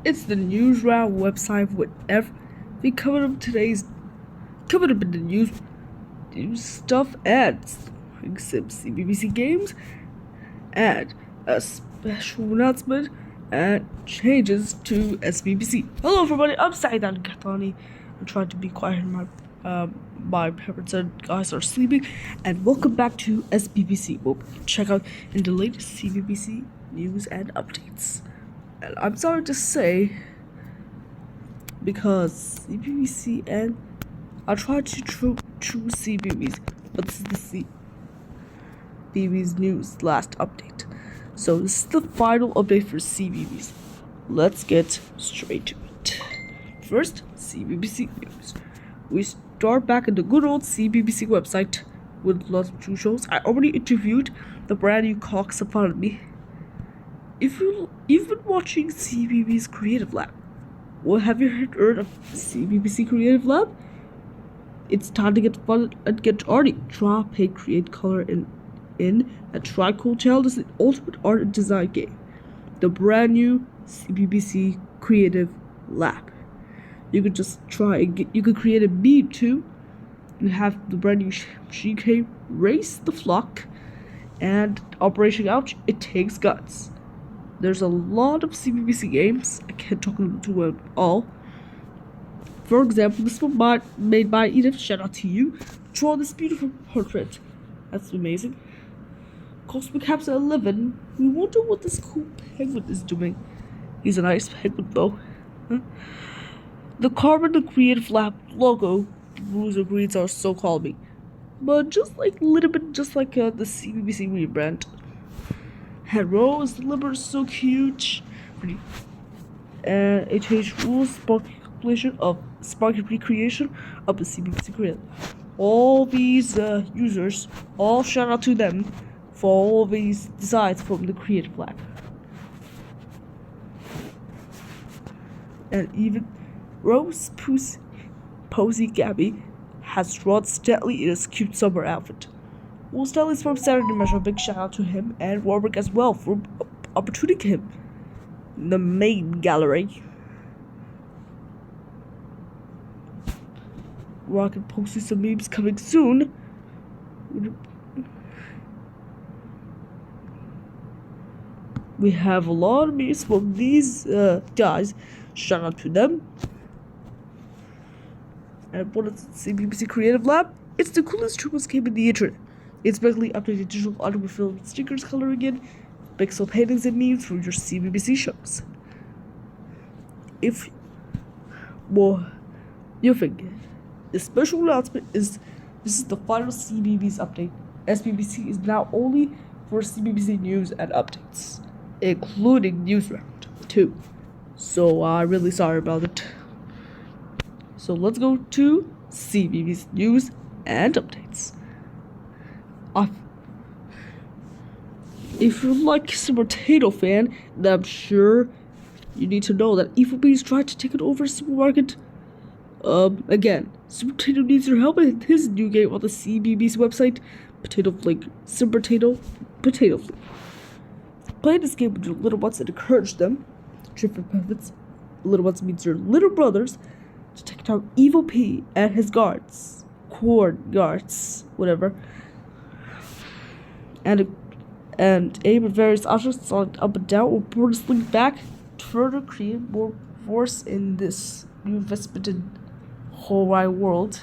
It's the news round website with everything coming up in the news stuff ads, except SBBC games, and a special announcement and changes to SBBC. Hello everybody, I'm Saidan Kathani. I'm trying to be quiet. My parents and guys are sleeping, and welcome back to SBBC. We'll check out in the latest CBBC news and updates. And I'm sorry to say, because CBBC and I tried to choose CBBC, but this is the CBBC news last update. So this is the final update for CBBC. Let's get straight to it. First, CBBC news. We start back in the good old CBBC website with lots of true shows. I already interviewed the brand new Cox in front of me. If you've been watching CBBC's Creative Lab, well, have you heard of CBBC Creative Lab? It's time to get fun and get arty. Draw, paint, create, color in a Tricool Challenge is the ultimate art and design game. The brand new CBBC Creative Lab. You could just try and you could create a meme too. You have the brand new GK Race the Flock and Operation Ouch, It Takes Guts. There's a lot of CBBC games. I can't talk to them all. For example, this one made by Edith. Shout out to you. Draw this beautiful portrait. That's amazing. Cosmic Capsule 11. We wonder what this cool penguin is doing. He's a nice penguin though. Huh? The Carbon the Creative Lab logo, blues or greens are so calming, but just like a little bit, just like the CBBC rebrand. Head row is delivered so cute. And it changed rules, sparky recreation of the CBBC Creative. All these users, all shout out to them for all these designs from the Creative Lab. And even Rose Posey Gabby has drawn Stanley in his cute summer outfit. Well, Stanley's from Saturday Metro. Big shout out to him and Warwick as well for opportunity him in the main gallery. Rocket posting some memes coming soon. We have a lot of memes from these guys. Shout out to them. And what is CBBC Creative Lab? It's the coolest triple game in the internet. It's basically updated digital art with film stickers, coloring in, pixel paintings and memes from your CBBC shows. If you think the special announcement is this is the final CBBC update. SBBC is now only for CBBC news and updates, including news round too. So I'm really sorry about it. So let's go to CBBC news and updates. If you're like a potato fan, then I'm sure you need to know that Evil Bees tried to take it over the supermarket. Again, Super Potato needs your help in his new game on the CBBC website. Potato Flake, Super Potato Flake. Play this game with your little ones and encourage them. Different benefits. Little ones means your little brothers to take down Evil P and his guards, whatever, and aim at various objects on up and down or purposely back to further create more force in this new investment in whole wide world.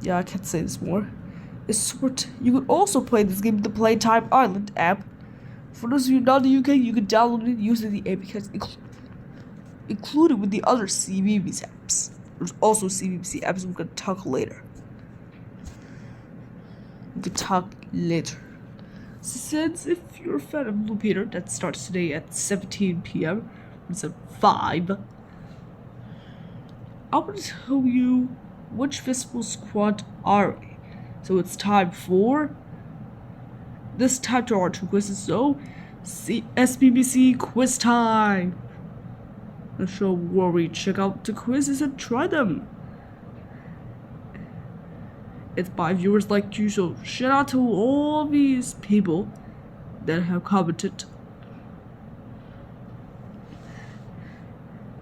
Yeah, I can't say this more. You could also play this game in the Playtime Island app. For those of you not in the UK, you can download it using the APK included with the other CBBC apps. There's also CBBC apps we can talk later. Since if you're a fan of Blue Peter, that starts today at 17 p.m. It's at 5. I want to tell you which festival squad are we. So it's time for this time to our 2 quizzes. So SBBC quiz time. A show where we check out the quizzes and try them. It's by viewers like you, so shout out to all these people that have commented.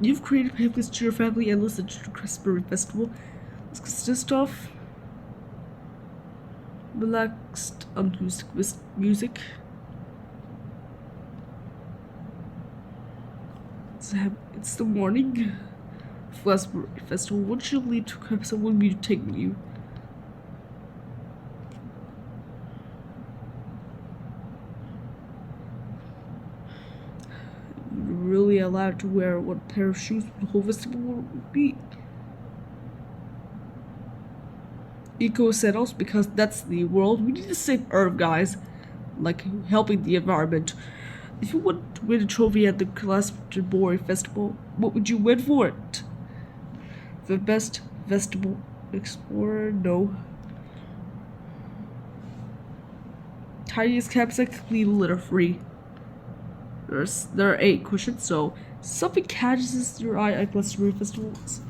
You've created pamphlets to your family and listened to the Christmas Festival. This consists of relaxed music. It's the morning. Festival. Once you leave to camp, someone will take you. You're really allowed to wear one pair of shoes the whole festival will be. Eco settles because that's the world. We need to save Earth, guys. Like helping the environment. If you want to win a trophy at the Glastonbury Festival, what would you win for it? The best vegetable explorer? No. Tiniest campsite, clean litter free. There are 8 questions, so something catches your eye at Glastonbury festivals.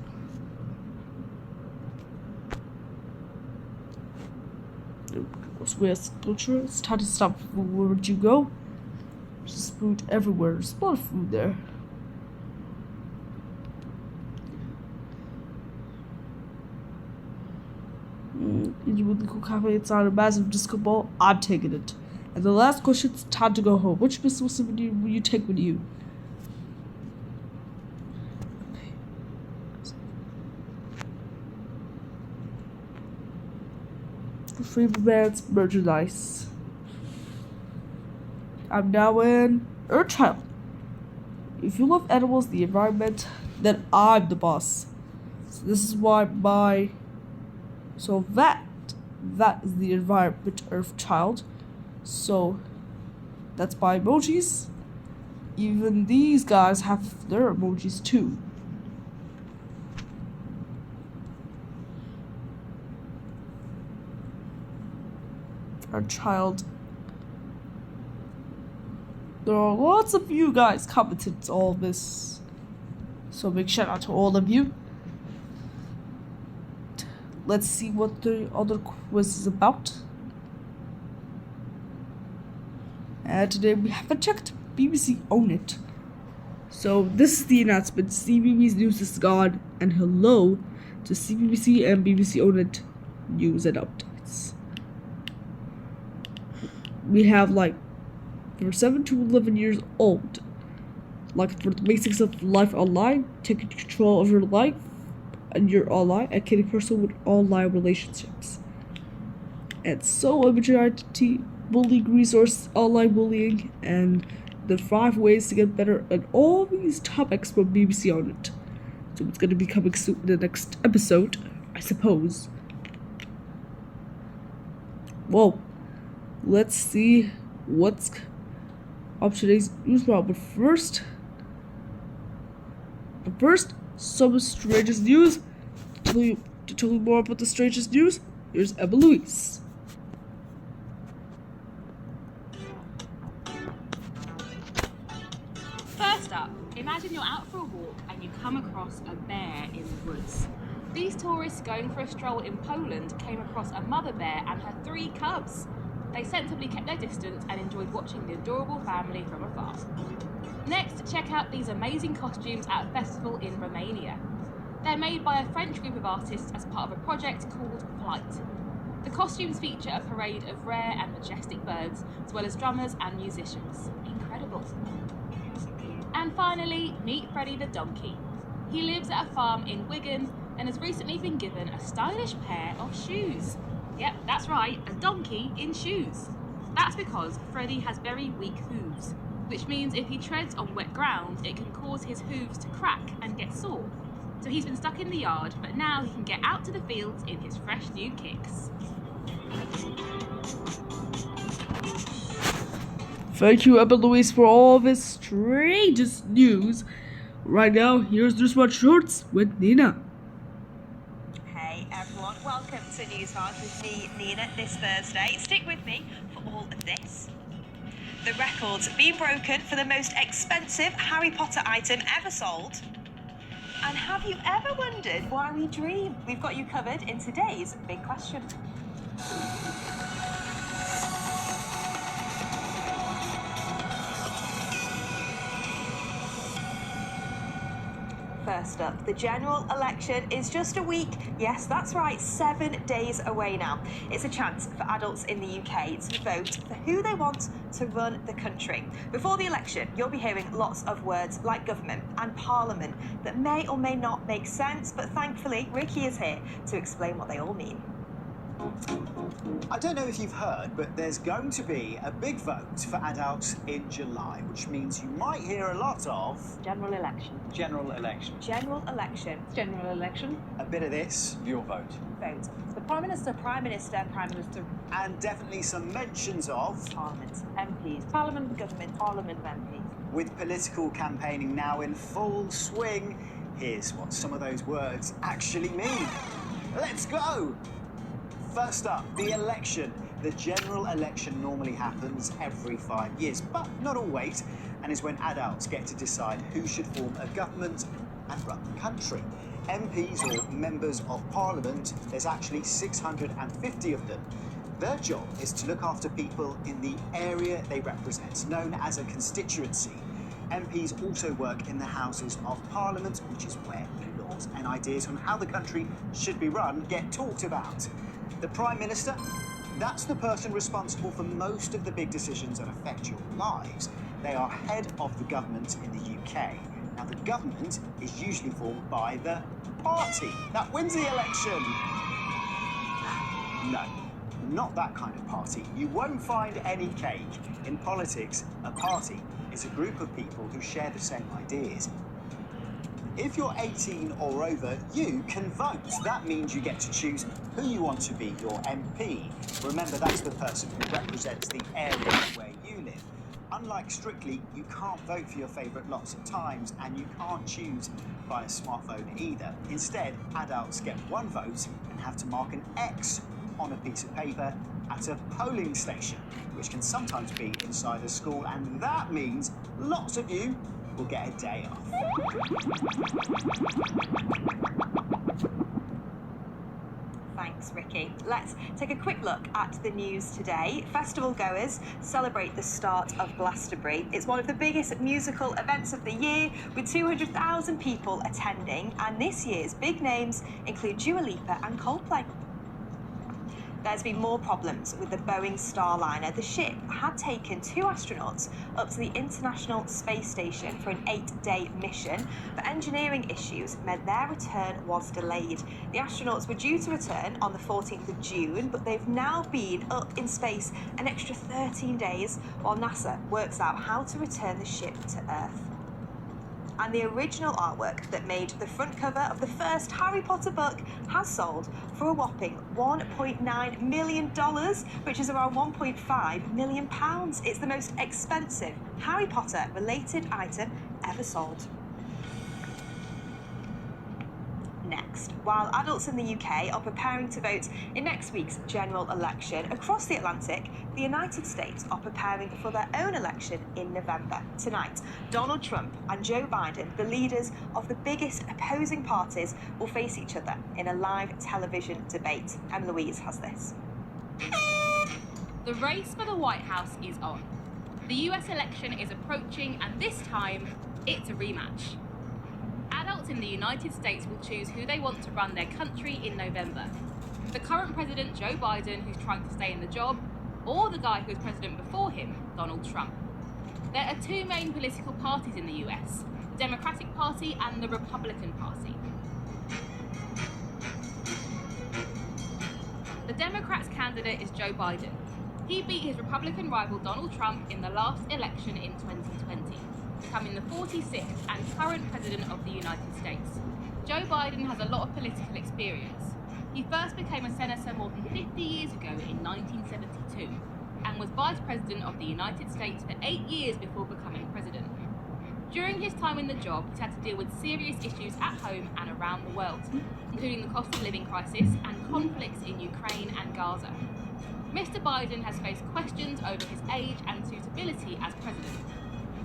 Where's culture? It's time to stop. Where would you go? There's food everywhere. There's a lot of food there. You would cool cafe inside a massive disco ball. I'm taking it. And the last question is time to go home. Which mystical souvenir will you take with you? Free man's merchandise. I'm now an Earth Child. If you love animals, the environment, then I'm the boss. So this is why that is the environment Earth Child. So that's my emojis. Even these guys have their emojis too. Our child. There are lots of you guys commented all this. So big shout out to all of you. Let's see what the other quiz is about. And today we haven't checked BBC Own It. So this is the announcement. CBBC News is gone. And hello to CBBC and BBC Own It news and updates. We have like from 7 to 11 years old. Like for the basics of life online, taking control of your life and your online, and getting personal with online relationships. And so imagery identity, bullying resource, online bullying, and the 5 ways to get better at all these topics from BBC On It. So it's gonna be coming soon in the next episode, I suppose. Whoa. Let's see what's up today's news round. But first, some strangest news. To tell you more about the strangest news, here's Emma Louise. First up, imagine you're out for a walk and you come across a bear in the woods. These tourists going for a stroll in Poland came across a mother bear and her 3 cubs. They sensibly kept their distance and enjoyed watching the adorable family from afar. Next, check out these amazing costumes at a festival in Romania. They're made by a French group of artists as part of a project called Flight. The costumes feature a parade of rare and majestic birds, as well as drummers and musicians. Incredible. And finally, meet Freddie the donkey. He lives at a farm in Wigan and has recently been given a stylish pair of shoes. Yep, that's right, a donkey in shoes. That's because Freddie has very weak hooves, which means if he treads on wet ground, it can cause his hooves to crack and get sore. So he's been stuck in the yard, but now he can get out to the fields in his fresh new kicks. Thank you, Emma Louise, for all this strangest news. Right now, here's News Watch Shorts with Nina. Hey everyone, welcome to News Hard with me, Nina, this Thursday. Stick with me for all of this. The record's been broken for the most expensive Harry Potter item ever sold. And have you ever wondered why we dream? We've got you covered in today's big question. First up, the general election is just a week, yes, that's right, 7 days away now. It's a chance for adults in the UK to vote for who they want to run the country. Before the election, you'll be hearing lots of words like government and parliament that may or may not make sense, but thankfully, Ricky is here to explain what they all mean. I don't know if you've heard, but there's going to be a big vote for adults in July, which means you might hear a lot of... General election. General election. General election. General election. A bit of this, your vote. Vote. The Prime Minister, Prime Minister, Prime Minister. And definitely some mentions of... Parliament. MPs. Parliament, government, Parliament, MPs. With political campaigning now in full swing, here's what some of those words actually mean. Let's go! First up, the election. The general election normally happens every 5 years, but not always, and is when adults get to decide who should form a government and run the country. MPs, or members of parliament, there's actually 650 of them. Their job is to look after people in the area they represent, known as a constituency. MPs also work in the Houses of Parliament, which is where laws and ideas on how the country should be run get talked about. The Prime Minister, that's the person responsible for most of the big decisions that affect your lives. They are head of the government in the UK. Now, the government is usually formed by the party that wins the election. No, not that kind of party. You won't find any cake. In politics, a party is a group of people who share the same ideas. If you're 18 or over, you can vote. That means you get to choose who you want to be your MP. Remember, that's the person who represents the area where you live. Unlike Strictly, you can't vote for your favourite lots of times, and you can't choose by a smartphone either. Instead, adults get one vote and have to mark an X on a piece of paper at a polling station, which can sometimes be inside a school, and that means lots of you will get a day off. Thanks, Ricky. Let's take a quick look at the news today. Festival goers celebrate the start of Glastonbury. It's one of the biggest musical events of the year, with 200,000 people attending, and this year's big names include Dua Lipa and Coldplay. There's been more problems with the Boeing Starliner. The ship had taken 2 astronauts up to the International Space Station for an 8-day mission, but engineering issues meant their return was delayed. The astronauts were due to return on the 14th of June, but they've now been up in space an extra 13 days while NASA works out how to return the ship to Earth. And the original artwork that made the front cover of the first Harry Potter book has sold for a whopping $1.9 million, which is around £1.5 million. It's the most expensive Harry Potter related item ever sold. Next, while adults in the UK are preparing to vote in next week's general election, across the Atlantic, the United States are preparing for their own election in November. Tonight, Donald Trump and Joe Biden, the leaders of the biggest opposing parties, will face each other in a live television debate. Em Louise has this. The race for the White House is on. The US election is approaching, and this time, it's a rematch. Adults in the United States will choose who they want to run their country in November. The current president, Joe Biden, who's trying to stay in the job, or the guy who was president before him, Donald Trump. There are 2 main political parties in the US, the Democratic Party and the Republican Party. The Democrats' candidate is Joe Biden. He beat his Republican rival Donald Trump in the last election in 2020. Becoming the 46th and current president of the United States. Joe Biden has a lot of political experience. He first became a senator more than 50 years ago in 1972 and was vice president of the United States for 8 years before becoming president. During his time in the job, he's had to deal with serious issues at home and around the world, including the cost of living crisis and conflicts in Ukraine and Gaza. Mr. Biden has faced questions over his age and suitability as president.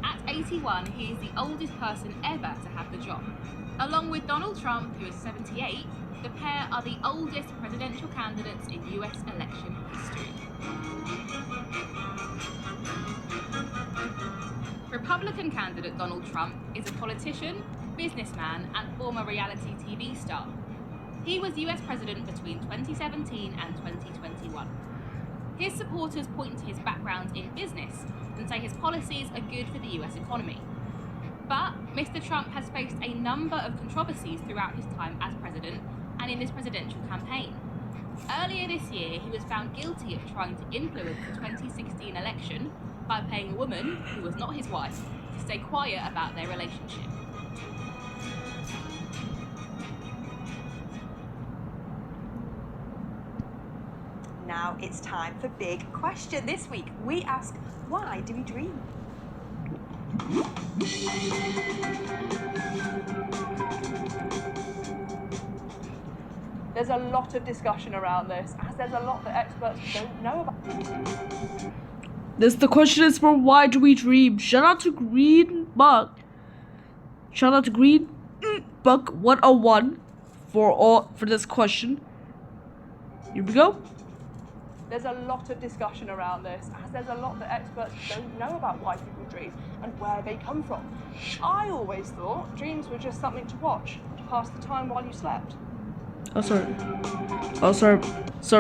At 81, he is the oldest person ever to have the job. Along with Donald Trump, who is 78, the pair are the oldest presidential candidates in US election history. Republican candidate Donald Trump is a politician, businessman, and former reality TV star. He was US President between 2017 and 2021. His supporters point to his background in business and say his policies are good for the US economy. But Mr. Trump has faced a number of controversies throughout his time as president and in his presidential campaign. Earlier this year, he was found guilty of trying to influence the 2016 election by paying a woman, who was not his wife, to stay quiet about their relationship. Now it's time for Big Question. This week we ask, why do we dream? There's a lot of discussion around this, as there's a lot that experts don't know about. The question is for why do we dream? Shout out to Green Bug. Shout out to Green Bug 101 for this question. Here we go. There's a lot of discussion around this, as there's a lot that experts don't know about why people dream and where they come from. I always thought dreams were just something to watch to pass the time while you slept. Sorry,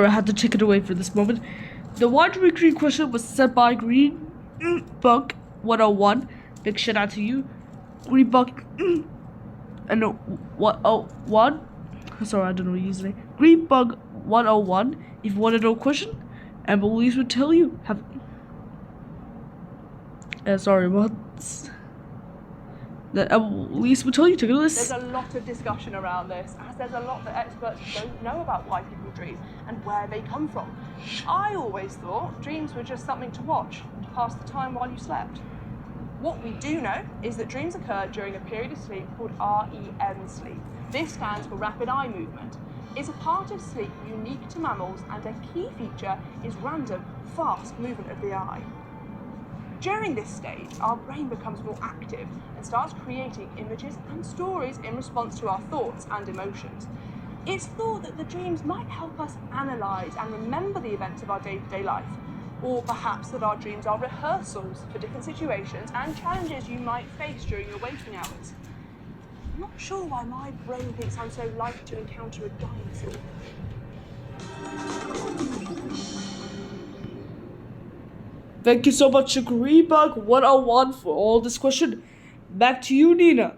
I had to take it away for this moment. The why do we dream question was set by Green Bug 101. Big shout out to you, Green Bug and 101. Sorry, I don't know your username. Green Bug 101. If you want to know a question, and police would tell you. Sorry, what? The police would tell you to go to this. There's a lot of discussion around this, as there's a lot that experts don't know about why people dream and where they come from. I always thought dreams were just something to watch to pass the time while you slept. What we do know is that dreams occur during a period of sleep called REM sleep. This stands for rapid eye movement. It's a part of sleep unique to mammals, and a key feature is random, fast movement of the eye. During this stage, our brain becomes more active and starts creating images and stories in response to our thoughts and emotions. It's thought that the dreams might help us analyse and remember the events of our day-to-day life, or perhaps that our dreams are rehearsals for different situations and challenges you might face during your waking hours. I'm not sure why my brain thinks I'm so likely to encounter a dinosaur. Thank you so much to Greenbug 101 for all this question. Back to you, Nina.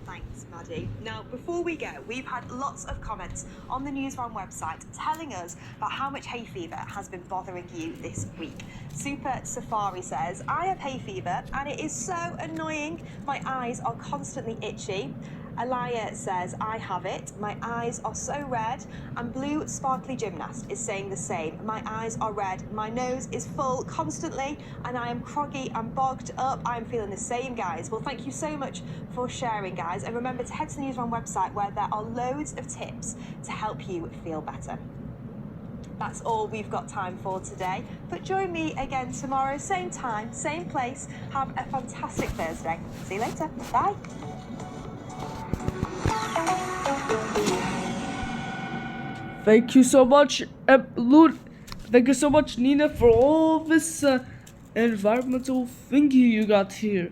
Thanks, Maddie. Now, before we go, we've had lots of comments on the Newsround website telling us about how much hay fever has been bothering you this week. Super Safari says, I have hay fever and it is so annoying. My eyes are constantly itchy. Alaya says, I have it. My eyes are so red. And Blue Sparkly Gymnast is saying the same. My eyes are red. My nose is full constantly. And I am groggy and bogged up. I'm feeling the same, guys. Well, thank you so much for sharing, guys. And remember to head to the Newsround website where there are loads of tips to help you feel better. That's all we've got time for today. But join me again tomorrow, same time, same place. Have a fantastic Thursday. See you later. Bye. Thank you so much, Thank you so much, Nina, for all this environmental thinking you got here.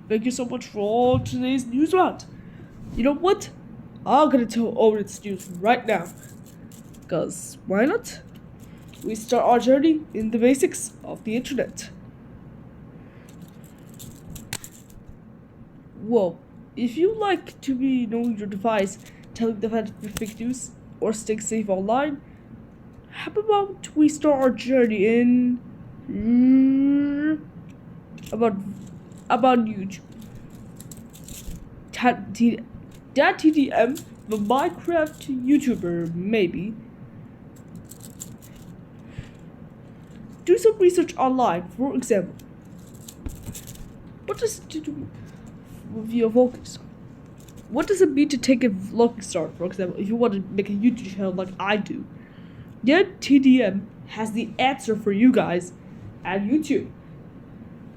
Thank you so much for all today's news round. You know what? I'm gonna tell all this news right now. Cause why not? We start our journey in the basics of the internet. Whoa, if you like to be knowing your device, telling the fake news, or staying safe online, how about we start our journey in about YouTube. That TDM, the Minecraft YouTuber, maybe. Do some research online, for example. What does it do with your vlogging start? What does it mean to take a vlogging start, for example, if you want to make a YouTube channel like I do? Yet TDM has the answer for you guys at YouTube.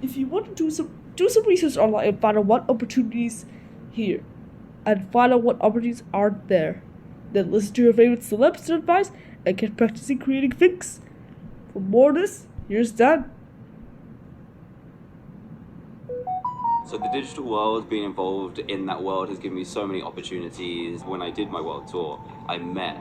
If you want to do some research online and find out what opportunities here and find out what opportunities are there. Then listen to your favorite celebs' advice and get practicing creating things. For more of this, here's Dan. So the digital world, being involved in that world has given me so many opportunities. When I did my world tour, I met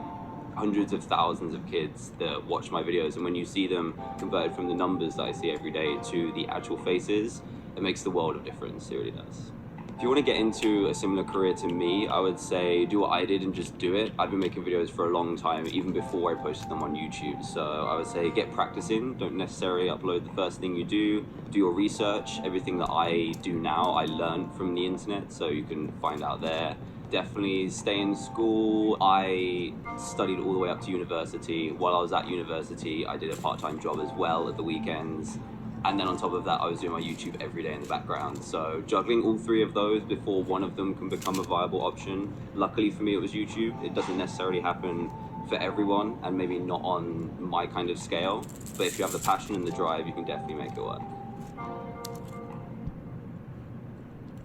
hundreds of thousands of kids that watch my videos, and when you see them converted from the numbers that I see every day to the actual faces, it makes the world of difference. It really does. If you want to get into a similar career to me, I would say do what I did and just do it. I've been making videos for a long time, even before I posted them on YouTube. So I would say get practicing. Don't necessarily upload the first thing you do. Do your research. Everything that I do now, I learned from the internet, so you can find out there. Definitely stay in school. I studied all the way up to university. While I was at university, I did a part-time job as well at the weekends. And then on top of that, I was doing my YouTube every day in the background. So juggling all three of those before one of them can become a viable option. Luckily for me, it was YouTube. It doesn't necessarily happen for everyone, and maybe not on my kind of scale. But if you have the passion and the drive, you can definitely make it work.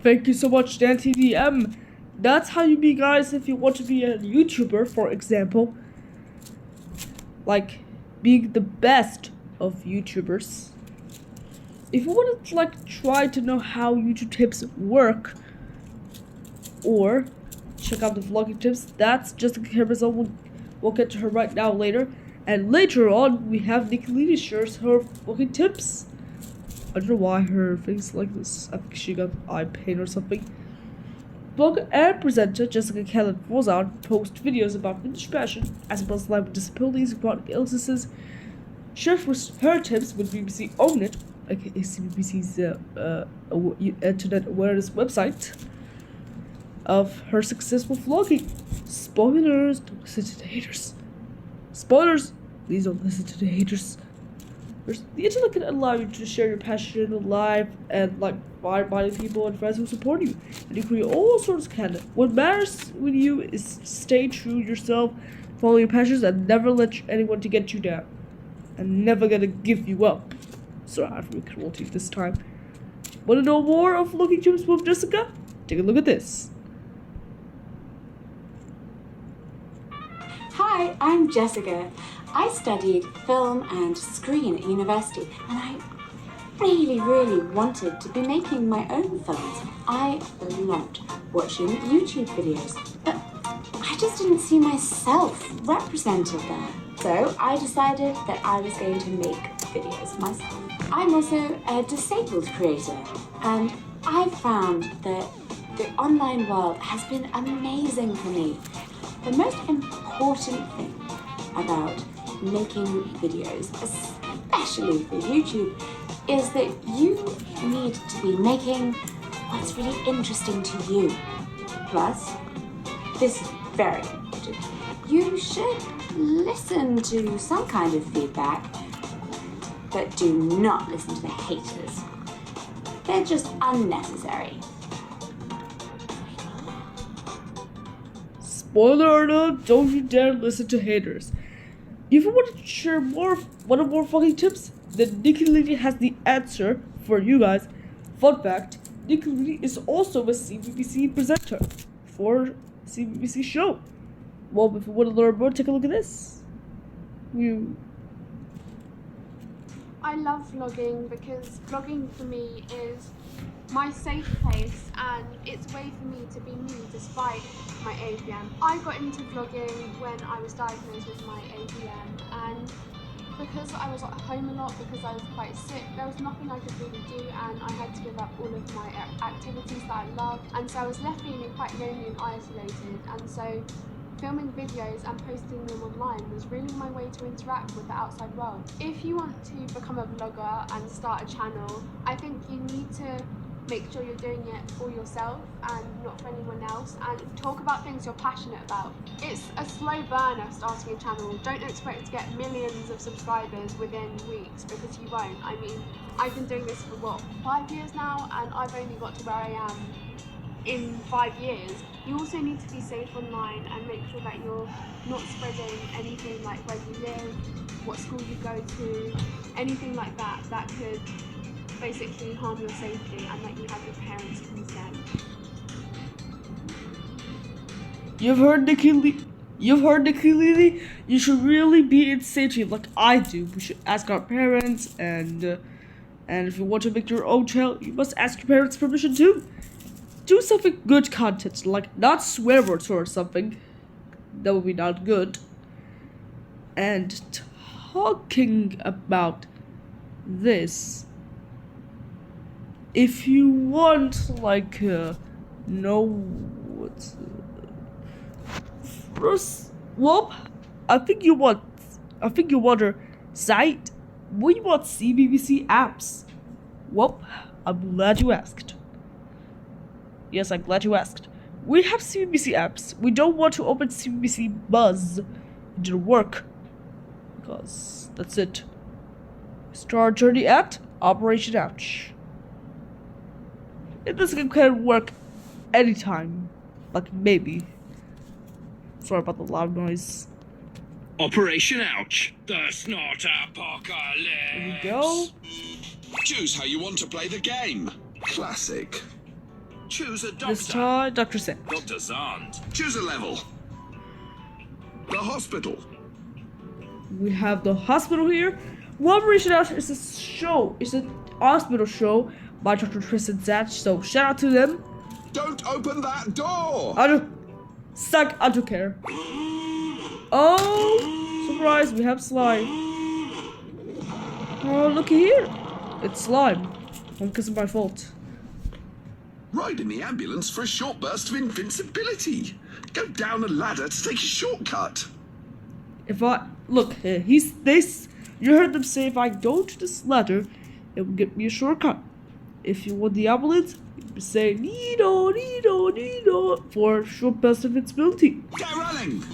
Thank you so much, Dan TDM. That's how you be, guys, if you want to be a YouTuber, for example. Like, being the best of YouTubers. If you want to try to know how YouTube tips work, or check out the vlogging tips, that's Jessica Cameron. We'll get to her right now later. And later on, we have Nikki Lee shares her vlogging tips. I don't know why her face is like this. I think she got eye pain or something. Blogger and presenter Jessica Cameron goes out to post videos about vintage fashion, as well as life with disabilities and chronic illnesses. Shares her tips with BBC Own It, aka SBBC's internet awareness website, of her successful vlogging. Spoilers, don't listen to the haters. Spoilers, please don't listen to the haters. The internet can allow you to share your passion live and like-minded people and friends who support you. And you create all sorts of content. What matters with you is stay true to yourself, follow your passions, and never let anyone to get you down. I'm never gonna give you up. Sorry, I have to be cruelty this time. Want to know more of Looking Tips with Jessica? Take a look at this. Hi, I'm Jessica. I studied film and screen at university, and I really wanted to be making my own films. I loved watching YouTube videos, but I just didn't see myself represented there. So I decided that I was going to make videos myself. I'm also a disabled creator, and I've found that the online world has been amazing for me. The most important thing about making videos, especially for YouTube, is that you need to be making what's really interesting to you. Plus, this is very important, you should listen to some kind of feedback, but do not listen to the haters. They're just unnecessary. Spoiler alert, don't you dare listen to haters. If you want to share more fucking tips, then Nikki Lee has the answer for you guys. Fun fact, Nikki Lee is also a CBBC presenter for CBBC show. Well, if you want to learn more, take a look at this. I love vlogging because vlogging for me is my safe place, and it's a way for me to be me despite my AVM. I got into vlogging when I was diagnosed with my AVM, and because I was at home a lot, because I was quite sick, there was nothing I could really do, and I had to give up all of my activities that I loved, and so I was left feeling quite lonely and isolated. And so filming videos and posting them online was really my way to interact with the outside world. If you want to become a vlogger and start a channel, I think you need to make sure you're doing it for yourself and not for anyone else, and talk about things you're passionate about. It's a slow burner starting a channel. Don't expect to get millions of subscribers within weeks, because you won't. I mean, I've been doing this for 5 years now, and I've only got to where I am in 5 years. You also need to be safe online and make sure that you're not spreading anything like where you live, what school you go to, anything like that that could basically harm your safety, and that you have your parents' consent. You've heard Nikki Lee. You should really be in safety like I do. We should ask our parents and And if you want to make your own channel, you must ask your parents' permission too. Do something good content, like not swear words or something. That would be not good. And talking about this, if you want, like, know what's first, well, I think you want a site. We want SBBC apps. Well, I'm glad you asked. Yes, I'm glad you asked. We have SBBC apps. We don't want to open SBBC Buzz. It didn't work. Because that's it. Start journey at Operation Ouch. This can work anytime. Like maybe. Sorry about the loud noise. Operation Ouch, the snot apocalypse. Here we go. Choose how you want to play the game. Classic. Choose a doctor. This time, Dr. Sand. Dr. Zand. Choose a level. The hospital. We have the hospital here. Operation Ouch is a show. It's a hospital show by Dr. Tristan Zatch. So shout out to them. Don't open that door. I don't care. Oh, surprise! We have slime. Oh, looky here. It's slime. Because of my fault. Ride in the ambulance for a short burst of invincibility. Go down a ladder to take a shortcut. If I look, he's this. You heard them say if I go to this ladder, it will get me a shortcut. If you want the ambulance, you say Nido for short burst of invincibility. Get running.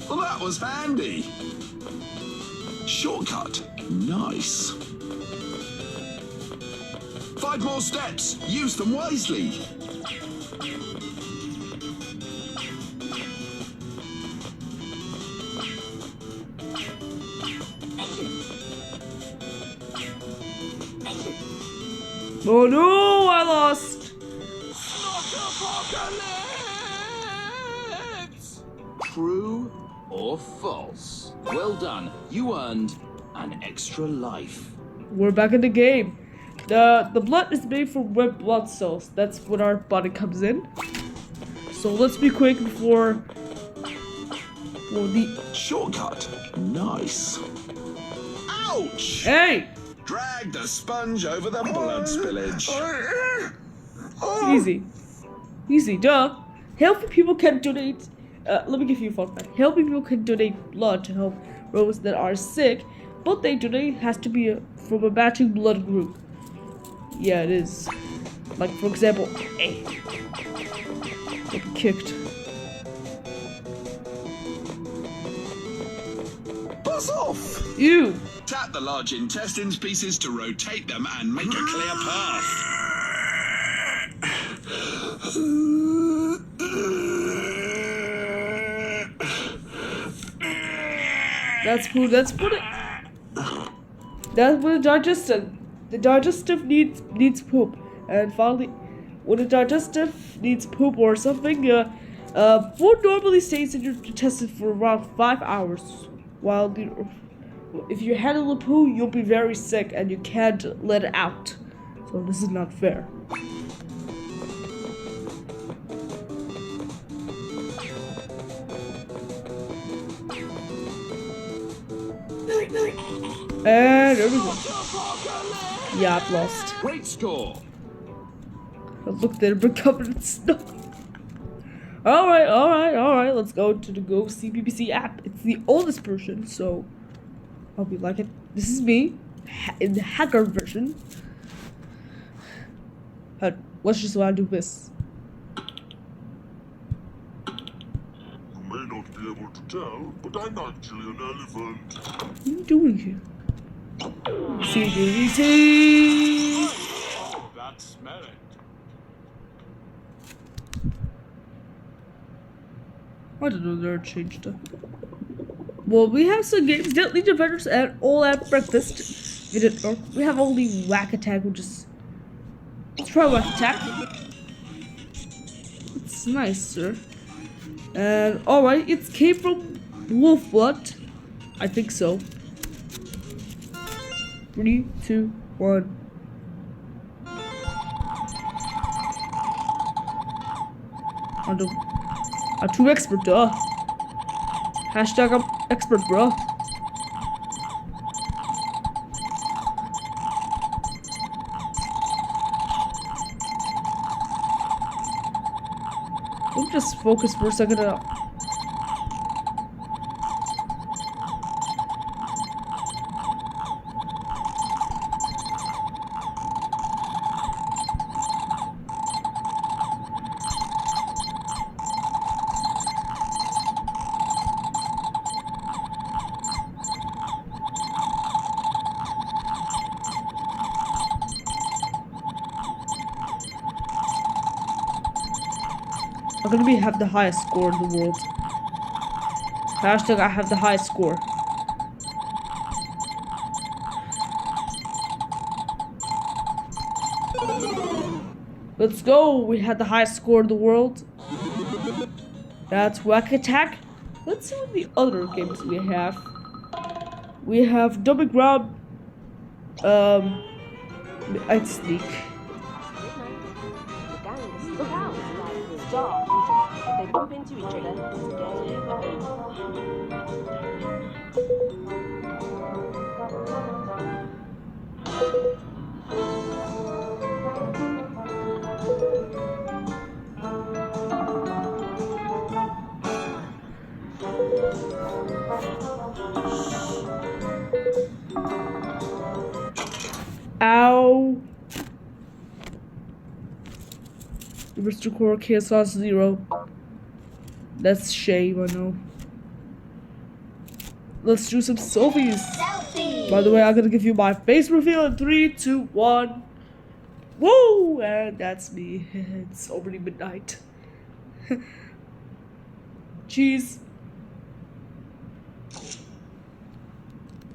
Well, that was handy. Shortcut. Nice. 5 more steps. Use them wisely. Oh no, I lost. True or false? Well done. You earned an extra life. We're back in the game. The blood is made from red blood cells. That's when our body comes in. So let's be quick before the Shortcut. Nice. Ouch! hey. Drag the sponge over the blood spillage. Easy, duh. Healthy people can donate. Let me give you a fun fact. Healthy people can donate blood to help those that are sick, but they donate has to be from a matching blood group. Yeah, it is. Like for example, hey, get kicked. Buzz off! You. Tap the large intestines pieces to rotate them and make a clear path. That's what it. That's what the digestive needs poop, and finally, when the digestive needs poop or something, food normally stays in your intestines for around 5 hours. While if you handle the poo, you'll be very sick and you can't let it out. So this is not fair. And there we go. Yeah, I've lost. Great score. Look, they're covered in snow. Alright. Let's go to the Go SBBC app. It's the oldest version, so I'll be like it. This is me in the hacker version. Let's just do this. You may not be able to tell, but I'm actually an elephant. What are you doing here? SBBC! Oh, that smell it. I don't know, they're changed it. Well, we have some games, Deadly Defenders and All At Breakfast. We have only Whack Attack, which is... Let's try Whack Attack. It's nice, sir. And, alright, it came from Wolf Blood. I think so. 3, 2, 1. I'm too expert, duh. Hashtag I'm expert, bro. Let me just focus for a second. I'm gonna have the highest score in the world. Hashtag I have the highest score. Let's go! We had the highest score in the world. That's Whack Attack. Let's see what the other games we have. We have Double Grab, I'd Sneak. They bump into each other Ow! Mr. Core KSR 0. That's shame, I know. Let's do some selfies. By the way, I'm gonna give you my face reveal in 3, 2, 1. Woo! And that's me. It's already midnight. Cheese.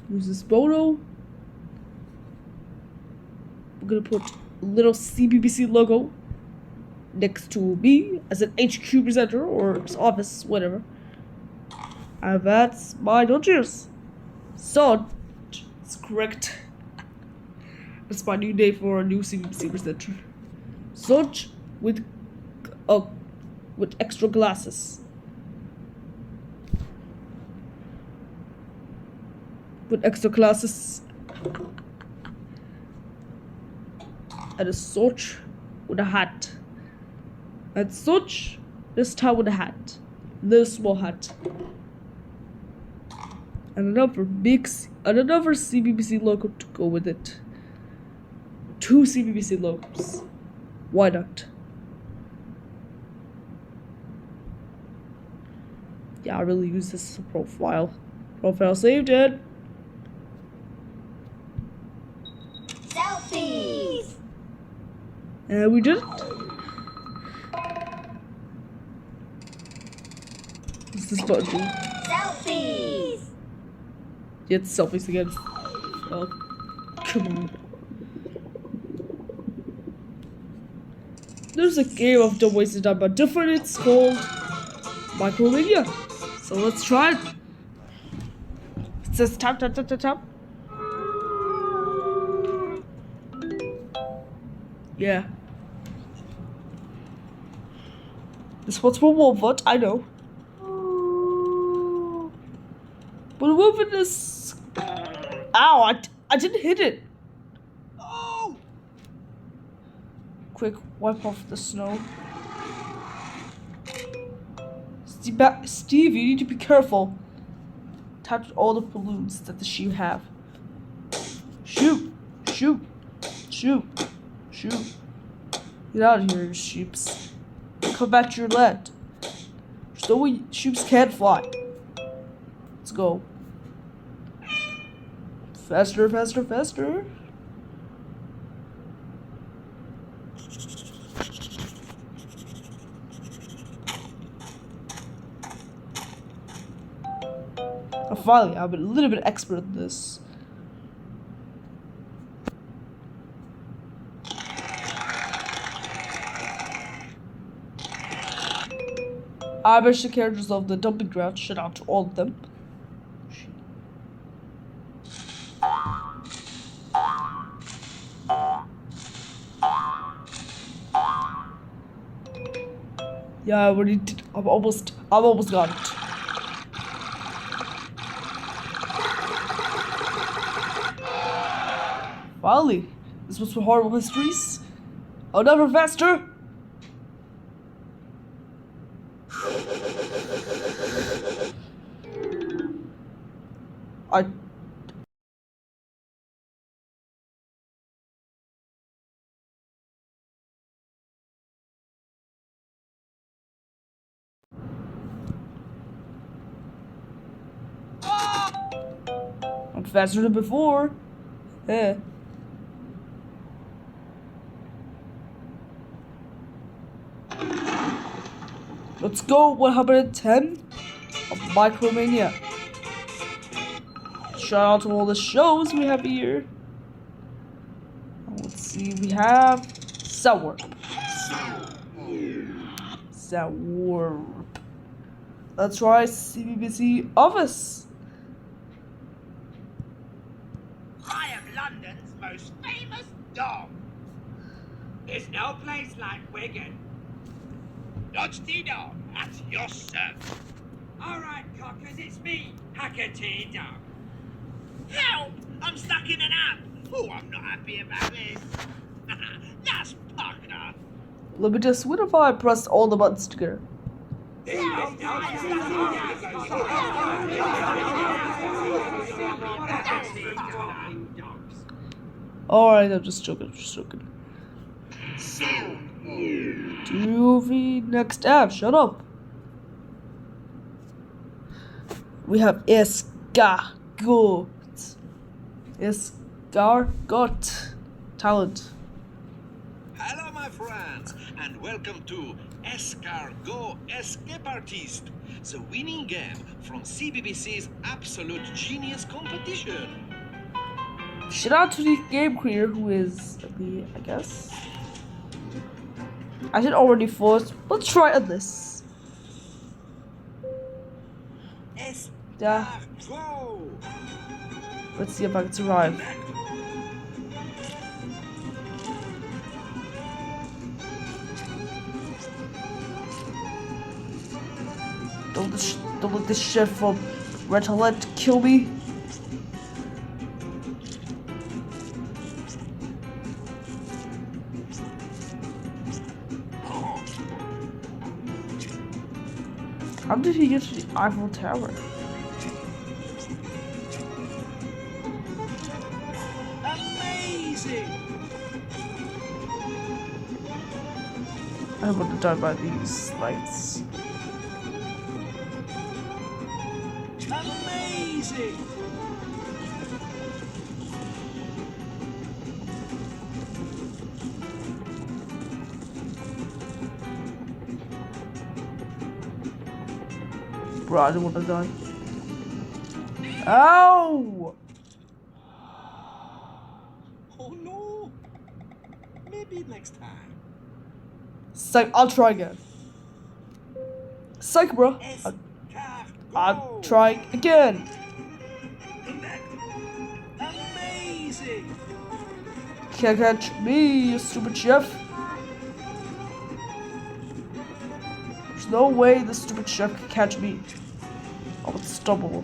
Use this photo. We're gonna put a little SBBC logo next to me as an HQ presenter or office, whatever. And that's my Dodgers. So, it's correct. That's my new name for a new SBBC presenter. Such with extra glasses. With extra glasses. And a Soch with a hat. And Soch this time with a hat. Little small hat. And another SBBC logo to go with it. 2 SBBC logos. Why not? Yeah, I really use this as a profile. Profile saved it. selfies. And we did it. What's this button do? Selfies. It's selfies again. Oh, come on. There's a game of Dumb Wasted Time, but different. It's called Micromania. So let's try it. It says tap, tap, tap, tap, tap. Yeah. This one's for Wolfert, I know. But Wolfert is... Ow, I didn't hit it. Oh! Quick, wipe off the snow. Steve, you need to be careful. Touch all the balloons that the sheep have. Shoot! Shoot! Shoot! Shoot! Get out of here, you sheeps. Come back to your land. So sheeps can't fly. Let's go. Faster, faster, faster. Finally, I'm a little bit expert at this. I wish the characters of the dumping ground. Shout out to all of them. Yeah, I already did. I'm almost got it. Finally, this was for horrible histories. Oh, never faster! I. I'm faster than before. Yeah. Let's go 110 of Micromania. Shout out to all the shows we have here. Let's see, we have Sour. Let's try SBBC Office. I am London's most famous dog. There's no place like Wigan. Dodge T-Dog, at your service. All right, cockers, it's me, Hacker T-Dog. Help! I'm stuck in an app. Oh, I'm not happy about this. That's pucker. Let me just, what if I press all the buttons together? Alright, I'm just joking. To the next app, shut up. We have Escargot. Talent. Hello, my friends, and welcome to Escargot Escape Artist, the winning game from CBBC's Absolute Genius competition. Shout out to the game creator who is the, I guess. I should already force. Let's try on this. Yeah. Let's see if I can survive. Don't let this shit from Retolette kill me. How did he get to the Eiffel Tower? Amazing! I'm gonna die by these lights. Amazing! Bro, I don't wanna die. Ow! Oh no! Maybe next time. Psych, I'll try again. Psych, bro. I'll try again. Amazing! Can't catch me, you stupid chef. There's no way the stupid chef can catch me. I'm unstoppable.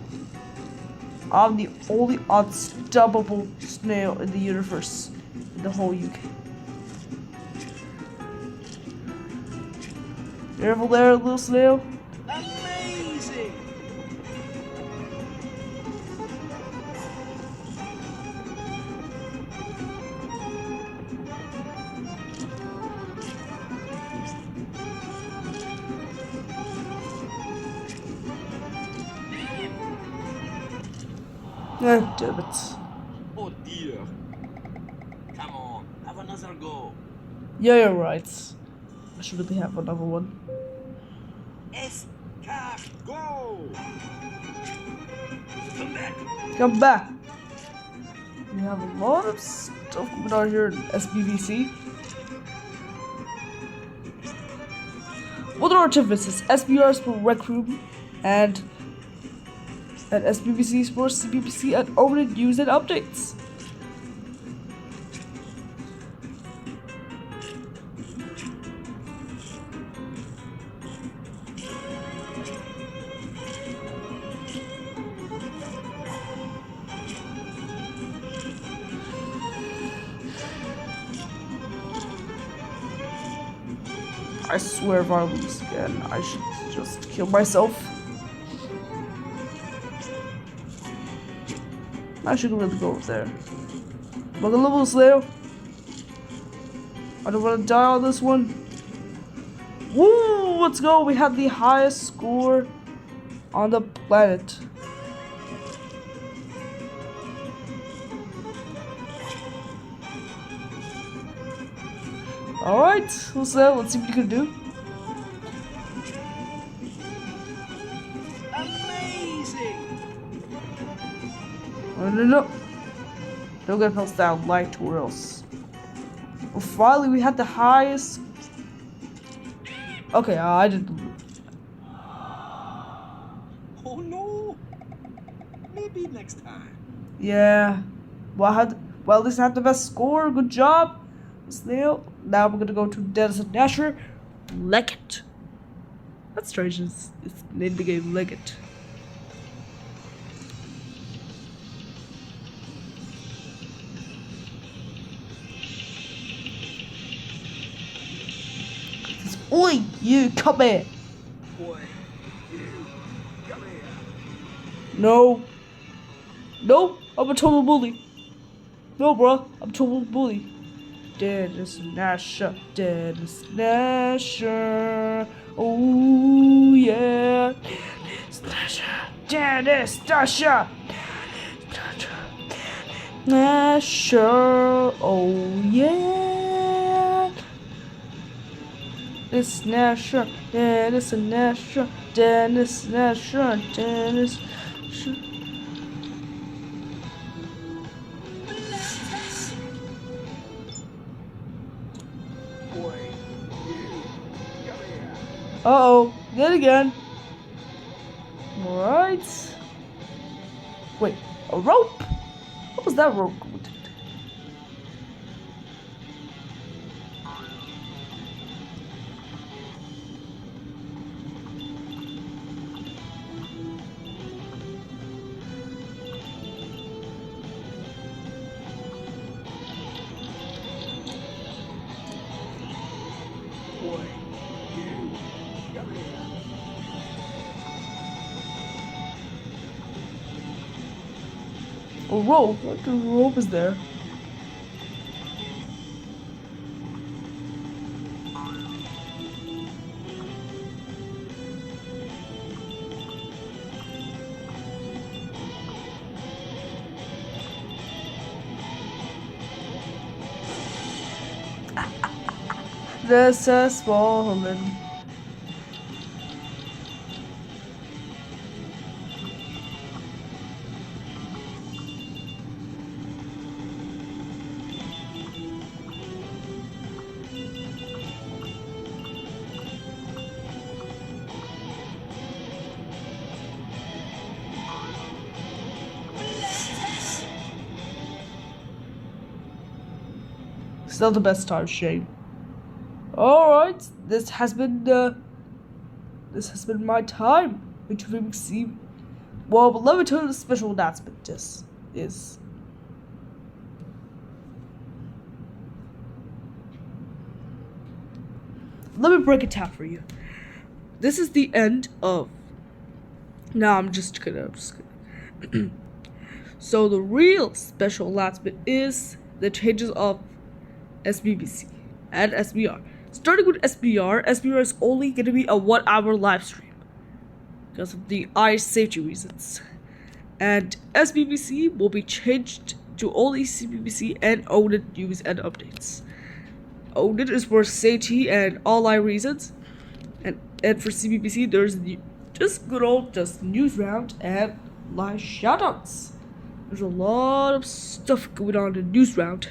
I'm the only unstoppable snail in the universe, in the whole UK. Careful there, little snail. Amazing! Ah, damn it. Oh dear. Come on, have another go. Yeah, you're right. I should really have another one. Escargot! Come back! Come back! We have a lot of stuff going on here in SBBC. Other artifices, SBR for Rec Room and SBBC for CBBC and open news and updates. I swear if I lose again, I should just kill myself. I should really go over there. Look at levels there. I don't want to die on this one. Woo! Let's go. We have the highest score on the planet. Alright, who's that? Let's see what you can do. Amazing! No. Don't get us down light or else. Well, finally, we had the highest. Okay, I didn't. Oh no! Maybe next time. Yeah. Well, this had the best score. Good job, Snail. Now we're gonna go to Dennis and Dasher. Leggett. That's strange. It's named the game Leggett. Oi, you come here. Boy, you come here. No. No, I'm a total bully. No, bro, I'm a total bully. Dennis Nasher, Dennis Nasher. Oh, yeah. Dennis Nasher, Dennis Nasher. Nasher, oh, yeah. Dennis Nasher, Dennis Nasher, Dennis Nasher, Dennis Nasher. Uh-oh, dead again. Alright. Wait, a rope? What was that rope? A rope? What kind of rope is there? This is fallen. Still the best time, shame. Alright, this has been my time with SBBC. Well, but let me tell you the special announcement this is. Let me break it down for you. This is the end of. No, I'm just kidding. So the real special announcement is the changes of SBBC and SBR. Starting with SBR is only going to be a 1 hour live stream because of the eye safety reasons. And SBBC will be changed to only CBBC and Owned news and updates. Owned is for safety and all eye reasons. And for CBBC, there's just good old news round and live shoutouts. There's a lot of stuff going on in the news round,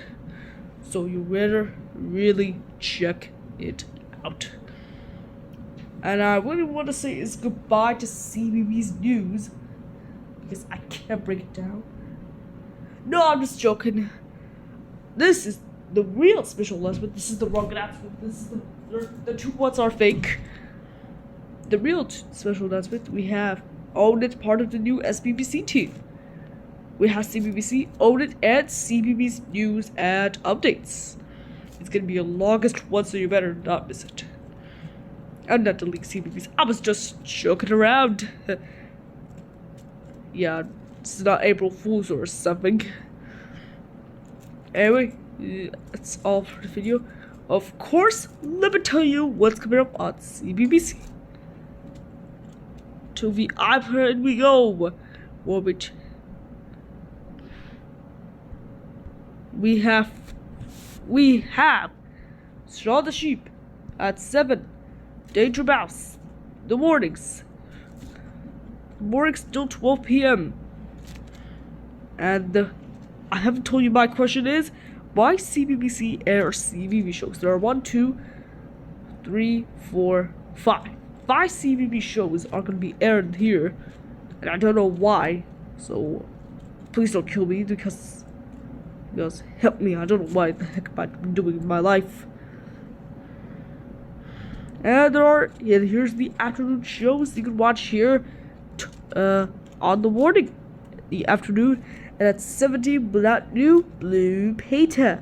so you better really check it out. And I really want to say is goodbye to CBB's news because I can't break it down. No, I'm just joking. This is the real special announcement. This is the wrong announcement. This is the two ones are fake. The real special announcement, we have Own It, part of the new SBBC team. We have CBBC, Own It, and CBB's news and updates. It's gonna be the longest one, so you better not miss it. I'm not deleting CBBC. I was just joking around. Yeah, it's not April Fool's or something. Anyway, that's all for the video. Of course, let me tell you what's coming up on CBBC. To the iPad and we go. Orbit. We have Straw the Sheep at 7. Danger Mouse. The mornings till 12 p.m. And I haven't told you my question is, why CBBC airs CBB shows? There are 1, 2, 3, 4, 5. 5 CBB shows are going to be aired here, and I don't know why. So please don't kill me because help me. I don't know why the heck am I doing in my life. And here's the afternoon shows you can watch here on the morning, the afternoon, and at 70 Blue Peter.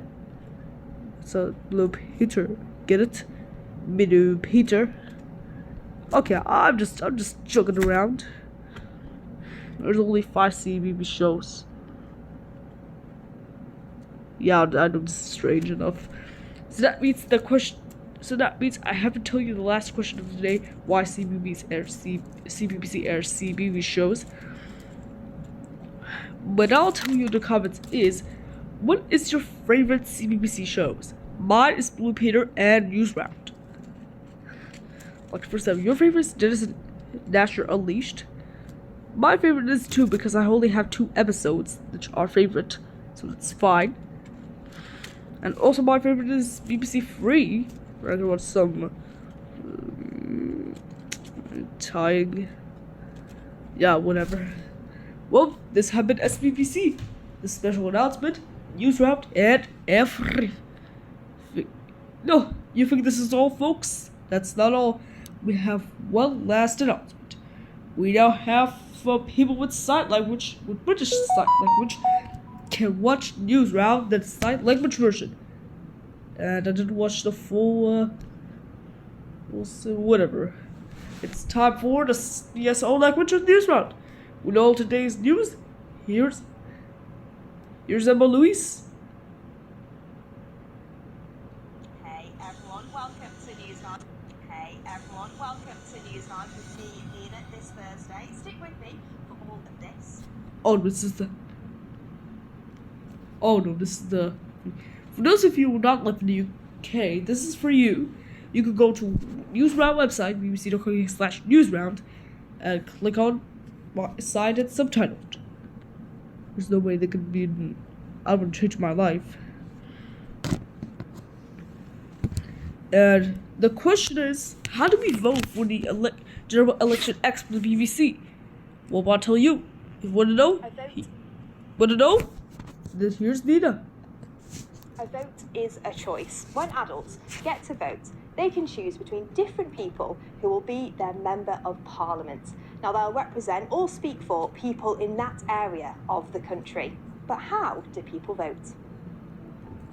So Blue Peter, get it? Blue Peter. Okay, I'm just joking around. There's only 5 CBB shows. Yeah, I know this is strange enough. So that means I have to tell you the last question of the day: why CBBC airs CBB shows. But I'll tell you in the comments is, what is your favorite CBBC shows? Mine is Blue Peter and News Round. Like for example, your favorite is Dennis and Dasher Unleashed. My favorite is 2 because I only have 2 episodes which are favorite, so it's fine. And also my favorite is BBC 3, where I can watch some tying. Yeah, whatever. Well, this has been SBBC. The special announcement, news round, and everything. No, you think this is all, folks? That's not all. We have one last announcement. We now have for people with sign language, with British sign language, can watch news round the sign language version. And I didn't watch the full. We'll see, whatever. It's time for the CSO language of news round. With all today's news, here's Emma Louise. Hey everyone, welcome to News Round. Hey everyone, welcome to News Round with me, Nina, this Thursday. Stick with me for all of this. Oh, this is the. For those of you who do not live in the UK, this is for you. You can go to Newsround website, bbc.co/newsround, and click on side and subtitled. There's no way they could be. I would change my life. And the question is, how do we vote for the general election X for the BBC? Well, I'll tell you. You want to know? Then here's Nina. A vote is a choice. When adults get to vote, they can choose between different people who will be their member of parliament. Now, they'll represent or speak for people in that area of the country. But how do people vote?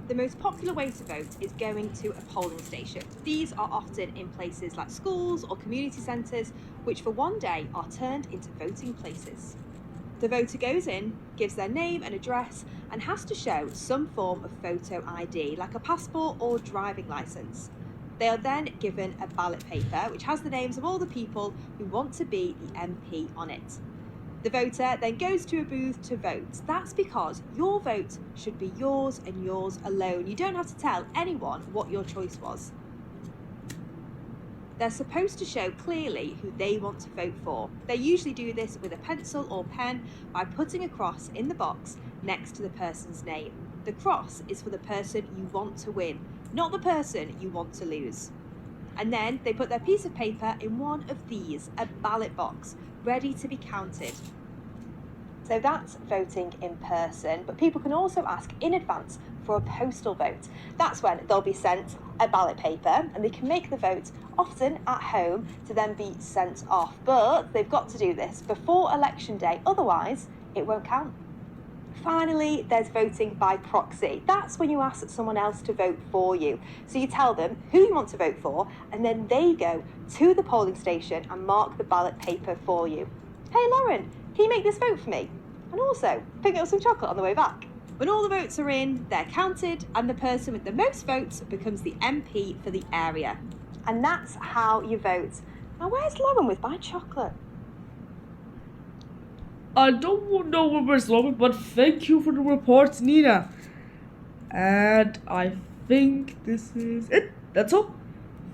The most popular way to vote is going to a polling station. These are often in places like schools or community centres, which for one day are turned into voting places. The voter goes in, gives their name and address, and has to show some form of photo ID, like a passport or driving licence. They are then given a ballot paper, which has the names of all the people who want to be the MP on it. The voter then goes to a booth to vote. That's because your vote should be yours and yours alone. You don't have to tell anyone what your choice was. They're supposed to show clearly who they want to vote for. They usually do this with a pencil or pen by putting a cross in the box next to the person's name. The cross is for the person you want to win, not the person you want to lose. And then they put their piece of paper in one of these, a ballot box, ready to be counted. So that's voting in person, but people can also ask in advance for a postal vote. That's when they'll be sent a ballot paper and they can make the vote often at home to then be sent off. But they've got to do this before election day, otherwise it won't count. Finally, there's voting by proxy. That's when you ask someone else to vote for you. So you tell them who you want to vote for, and then they go to the polling station and mark the ballot paper for you. Hey Lauren, can you make this vote for me? And also, pick up some chocolate on the way back. When all the votes are in, they're counted, and the person with the most votes becomes the MP for the area. And that's how you vote. Now where's Lauren with my chocolate? I don't know where we're slowing, but thank you for the reports, Nina. And I think this is it. That's all.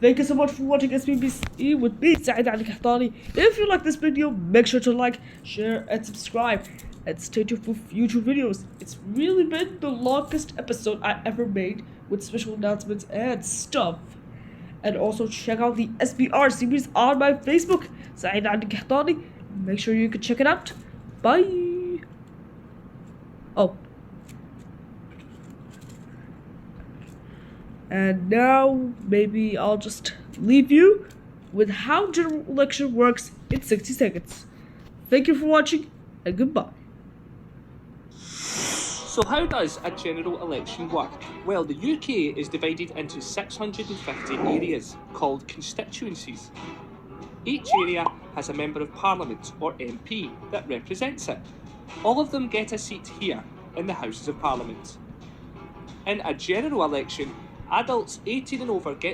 Thank you so much for watching SBBC with me, Saeed Ali Kahtani. If you like this video, make sure to like, share, and subscribe. And stay tuned for future videos. It's really been the longest episode I ever made with special announcements and stuff. And also check out the SBR series on my Facebook, Saeed Ali Kahtani. Make sure you can check it out. Bye. Oh. And now, maybe I'll just leave you with how general election works in 60 seconds. Thank you for watching, and goodbye. So how does a general election work? Well, the UK is divided into 650 areas called constituencies. Each area has a Member of Parliament, or MP, that represents it. All of them get a seat here in the Houses of Parliament. In a general election, adults 18 and over get